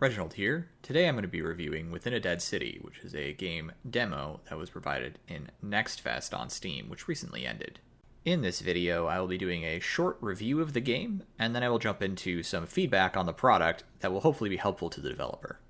Reginald here. Today I'm going to be reviewing Within a Dead City, which is a game demo that was provided in Next Fest on Steam, which recently ended. In this video, I will be doing a short review of the game, and then I will jump into some feedback on the product that will hopefully be helpful to the developer.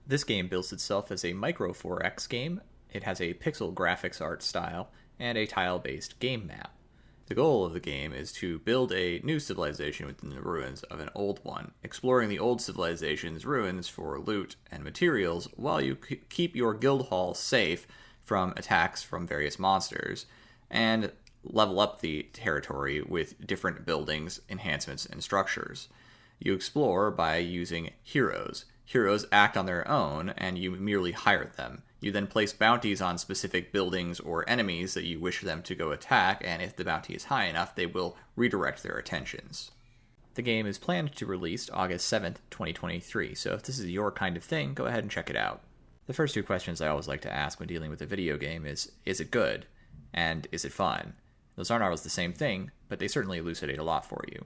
This game bills itself as a Micro 4X game. It has a pixel graphics art style and a tile-based game map. The goal of the game is to build a new civilization within the ruins of an old one, exploring the old civilization's ruins for loot and materials while you keep your guild hall safe from attacks from various monsters, and level up the territory with different buildings, enhancements, and structures. You explore by using heroes. Heroes act on their own, and you merely hire them. You then place bounties on specific buildings or enemies that you wish them to go attack, and if the bounty is high enough, they will redirect their attentions. The game is planned to release August 7th, 2023, so if this is your kind of thing, go ahead and check it out. The first two questions I always like to ask when dealing with a video game is it good? And is it fun? Those aren't always the same thing, but they certainly elucidate a lot for you.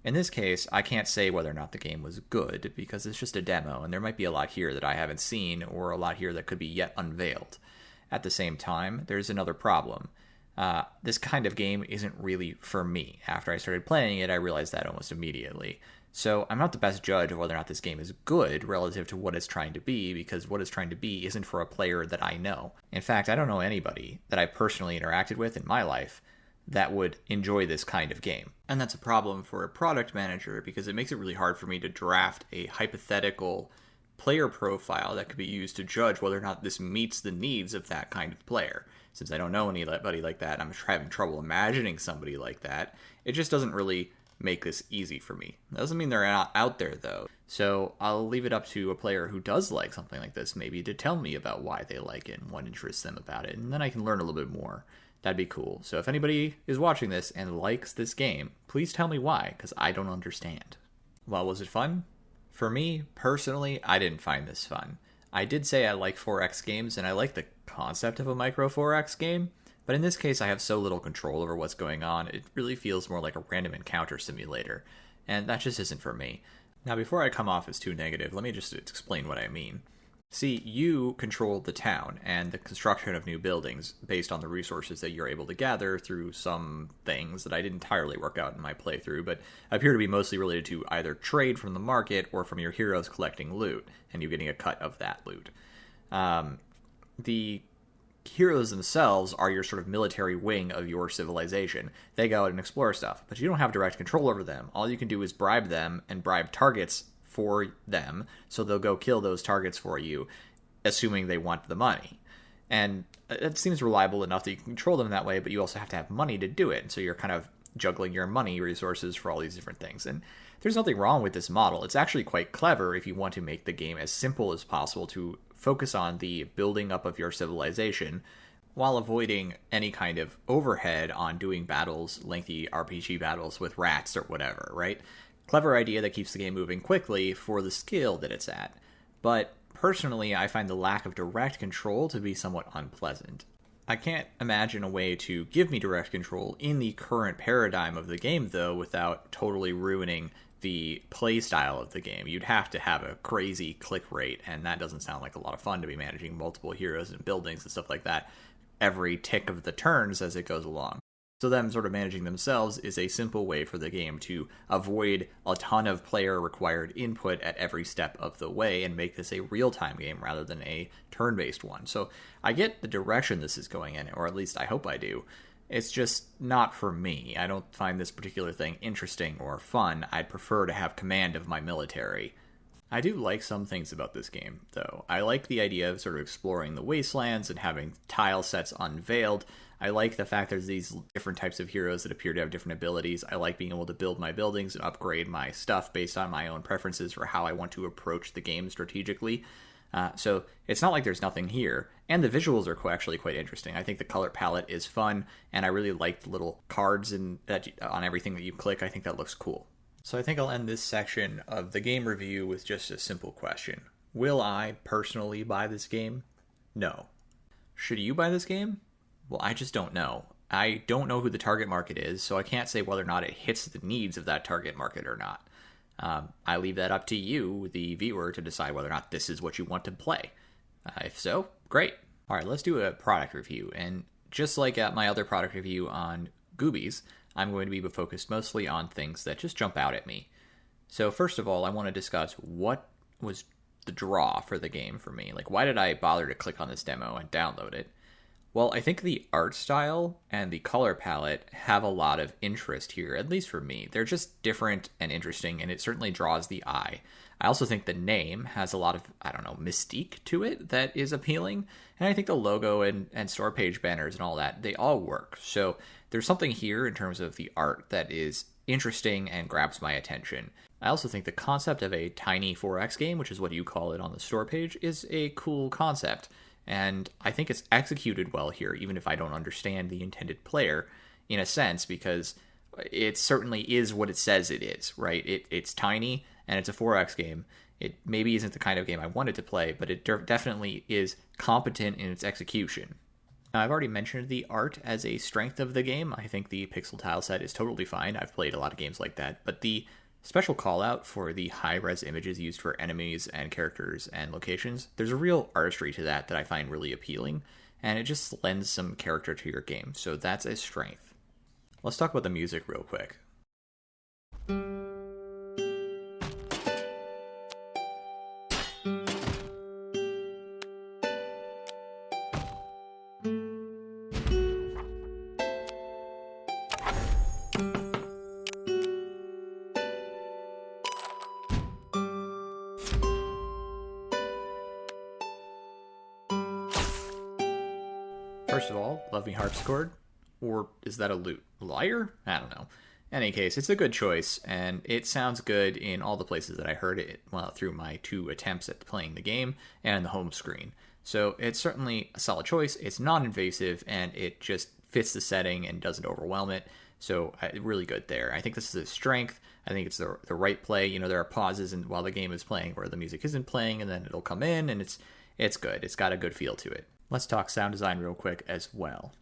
In this case, I can't say whether or not the game was good, because it's just a demo, and there might be a lot here that I haven't seen, or a lot here that could be yet unveiled. At the same time, there's another problem. This kind of game isn't really for me. After I started playing it, I realized that almost immediately. So I'm not the best judge of whether or not this game is good relative to what it's trying to be, because what it's trying to be isn't for a player that I know. In fact, I don't know anybody that I personally interacted with in my life that would enjoy this kind of game. And that's a problem for a product manager, because it makes it really hard for me to draft a hypothetical player profile that could be used to judge whether or not this meets the needs of that kind of player. Since I don't know anybody like that, I'm having trouble imagining somebody like that. It just doesn't really make this easy for me. That doesn't mean they're not out there, though. So I'll leave it up to a player who does like something like this, maybe, to tell me about why they like it and what interests them about it, and then I can learn a little bit more. That'd be cool. So if anybody is watching this and likes this game, please tell me why, because I don't understand. Well, was it fun? For me, personally, I didn't find this fun. I did say I like 4X games, and I like the concept of a Micro 4X game, but in this case I have so little control over what's going on, it really feels more like a random encounter simulator, and that just isn't for me. Now, before I come off as too negative, let me just explain what I mean. See, you control the town and the construction of new buildings based on the resources that you're able to gather through some things that I didn't entirely work out in my playthrough, but appear to be mostly related to either trade from the market or from your heroes collecting loot, and you getting a cut of that loot. The heroes themselves are your sort of military wing of your civilization. They go out and explore stuff, but you don't have direct control over them. All you can do is bribe them and bribe targets for them, so they'll go kill those targets for you, assuming they want the money. And it seems reliable enough that you can control them that way, but you also have to have money to do it, and so you're kind of juggling your money resources for all these different things. And there's nothing wrong with this model. It's actually quite clever if you want to make the game as simple as possible to focus on the building up of your civilization while avoiding any kind of overhead on doing battles, lengthy RPG battles with rats or whatever, right? Clever idea that keeps the game moving quickly for the scale that it's at. But personally, I find the lack of direct control to be somewhat unpleasant. I can't imagine a way to give me direct control in the current paradigm of the game, though, without totally ruining the playstyle of the game. You'd have to have a crazy click rate, and that doesn't sound like a lot of fun to be managing multiple heroes and buildings and stuff like that every tick of the turns as it goes along. So them sort of managing themselves is a simple way for the game to avoid a ton of player-required input at every step of the way and make this a real-time game rather than a turn-based one. So I get the direction this is going in, or at least I hope I do. It's just not for me. I don't find this particular thing interesting or fun. I'd prefer to have command of my military. I do like some things about this game, though. I like the idea of sort of exploring the wastelands and having tile sets unveiled. I like the fact there's these different types of heroes that appear to have different abilities. I like being able to build my buildings and upgrade my stuff based on my own preferences for how I want to approach the game strategically. So it's not like there's nothing here. And the visuals are actually quite interesting. I think the color palette is fun, and I really like the little cards on everything that you click. I think that looks cool. So I think I'll end this section of the game review with just a simple question. Will I personally buy this game? No. Should you buy this game? Well, I just don't know. I don't know who the target market is, so I can't say whether or not it hits the needs of that target market or not. I leave that up to you, the viewer, to decide whether or not this is what you want to play. If so, great. All right, let's do a product review. And just like at my other product review on Goobies, I'm going to be focused mostly on things that just jump out at me. So first of all, I want to discuss what was the draw for the game for me. Like, why did I bother to click on this demo and download it? Well, I think the art style and the color palette have a lot of interest here, at least for me. They're just different and interesting, and it certainly draws the eye. I also think the name has a lot of, mystique to it that is appealing. And I think the logo and store page banners and all that, they all work. So there's something here in terms of the art that is interesting and grabs my attention. I also think the concept of a tiny 4X game, which is what you call it on the store page, is a cool concept. And I think it's executed well here, even if I don't understand the intended player, in a sense, because it certainly is what it says it is, right? It's tiny, and it's a 4X game. It maybe isn't the kind of game I wanted to play, but it definitely is competent in its execution. Now, I've already mentioned the art as a strength of the game. I think the pixel tile set is totally fine. I've played a lot of games like that, but the special call out for the high-res images used for enemies and characters and locations, there's a real artistry to that I find really appealing, and it just lends some character to your game, so that's a strength. Let's talk about the music real quick. First of all, love me harpsichord, or is that a lute? Lyre? I don't know. In any case, it's a good choice, and it sounds good in all the places that I heard it through my 2 attempts at playing the game and the home screen. So it's certainly a solid choice. It's non-invasive, and it just fits the setting and doesn't overwhelm it. So really good there. I think this is a strength. I think it's the right play. There are pauses while the game is playing where the music isn't playing, and then it'll come in, and it's good. It's got a good feel to it. Let's talk sound design real quick as well.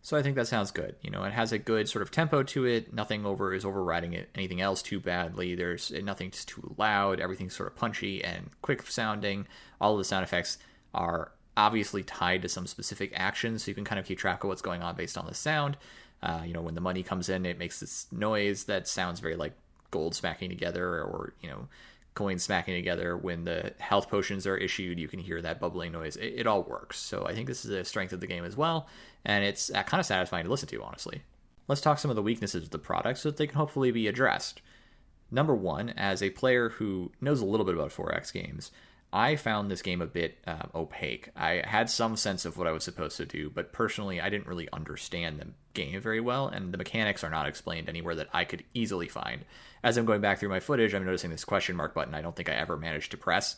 So I think that sounds good. It has a good sort of tempo to it. Nothing is overriding it. Anything else too badly. There's nothing just too loud. Everything's sort of punchy and quick sounding. All of the sound effects are obviously tied to some specific actions, so you can kind of keep track of what's going on based on the sound. When the money comes in, it makes this noise that sounds very like gold smacking together, or coins smacking together. When the health potions are issued, you can hear that bubbling noise. It all works. So I think this is a strength of the game as well, and it's kind of satisfying to listen to, honestly. Let's talk some of the weaknesses of the product so that they can hopefully be addressed. Number one, as a player who knows a little bit about 4X games, I found this game a bit opaque. I had some sense of what I was supposed to do, but personally, I didn't really understand the game very well, and the mechanics are not explained anywhere that I could easily find. As I'm going back through my footage, I'm noticing this question mark button I don't think I ever managed to press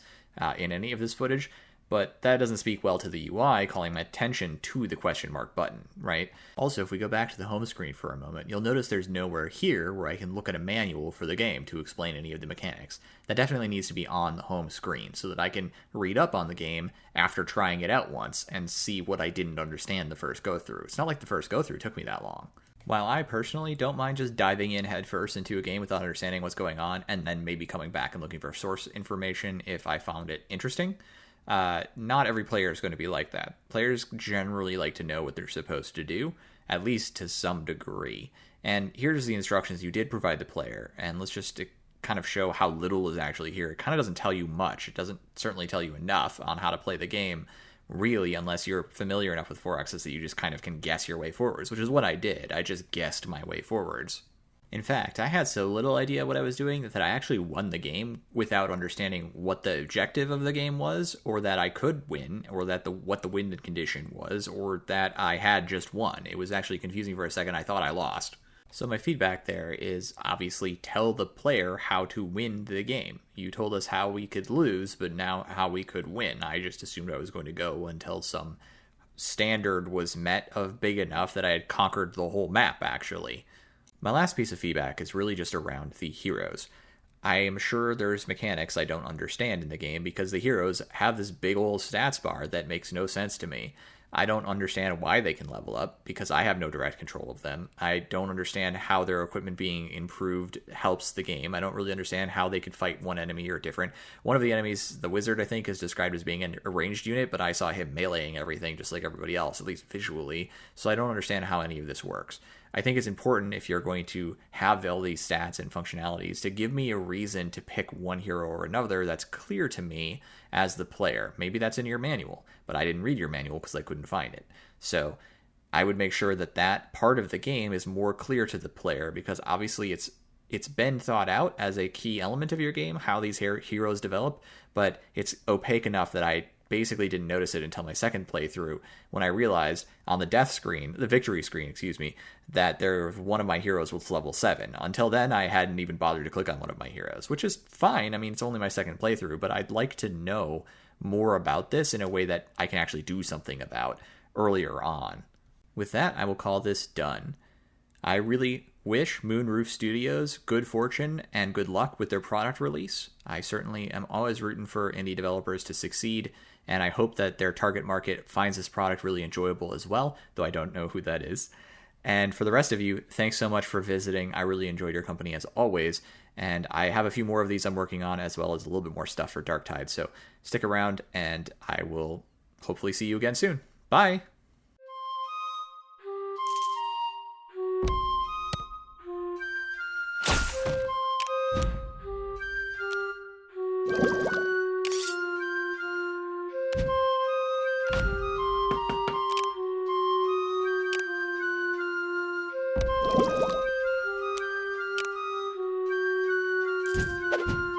in any of this footage, but that doesn't speak well to the UI, calling my attention to the question mark button, right? Also, if we go back to the home screen for a moment, you'll notice there's nowhere here where I can look at a manual for the game to explain any of the mechanics. That definitely needs to be on the home screen so that I can read up on the game after trying it out once and see what I didn't understand the first go-through. It's not like the first go-through took me that long. While I personally don't mind just diving in headfirst into a game without understanding what's going on and then maybe coming back and looking for source information if I found it interesting, not every player is going to be like that. Players generally like to know what they're supposed to do, at least to some degree. And here's the instructions you did provide the player, and let's just kind of show how little is actually here. It kind of doesn't tell you much. It doesn't certainly tell you enough on how to play the game, really, unless you're familiar enough with 4Xs that you just kind of can guess your way forwards, which is what I did. I just guessed my way forwards. In fact, I had so little idea what I was doing that I actually won the game without understanding what the objective of the game was, or that I could win, or that what the win condition was, or that I had just won. It was actually confusing for a second. I thought I lost. So my feedback there is obviously tell the player how to win the game. You told us how we could lose, but now how we could win. I just assumed I was going to go until some standard was met of big enough that I had conquered the whole map, actually. My last piece of feedback is really just around the heroes. I am sure there's mechanics I don't understand in the game because the heroes have this big old stats bar that makes no sense to me. I don't understand why they can level up because I have no direct control of them. I don't understand how their equipment being improved helps the game. I don't really understand how they could fight one enemy or different. One of the enemies, the wizard, I think, is described as being a ranged unit, but I saw him meleeing everything just like everybody else, at least visually. So I don't understand how any of this works. I think it's important if you're going to have all these stats and functionalities to give me a reason to pick one hero or another that's clear to me as the player. Maybe that's in your manual, but I didn't read your manual because I couldn't find it. So I would make sure that that part of the game is more clear to the player because obviously it's been thought out as a key element of your game, how these heroes develop, but it's opaque enough that I basically didn't notice it until my second playthrough when I realized on the victory screen, that there was one of my heroes was level 7. Until then, I hadn't even bothered to click on one of my heroes, which is fine. I mean, it's only my second playthrough, but I'd like to know more about this in a way that I can actually do something about earlier on. With that, I will call this done. I really wish Moonroof Studios good fortune and good luck with their product release. I certainly am always rooting for indie developers to succeed, and I hope that their target market finds this product really enjoyable as well, though I don't know who that is. And for the rest of you, thanks so much for visiting. I really enjoyed your company as always, and I have a few more of these I'm working on as well as a little bit more stuff for Darktide, so stick around and I will hopefully see you again soon. Bye! You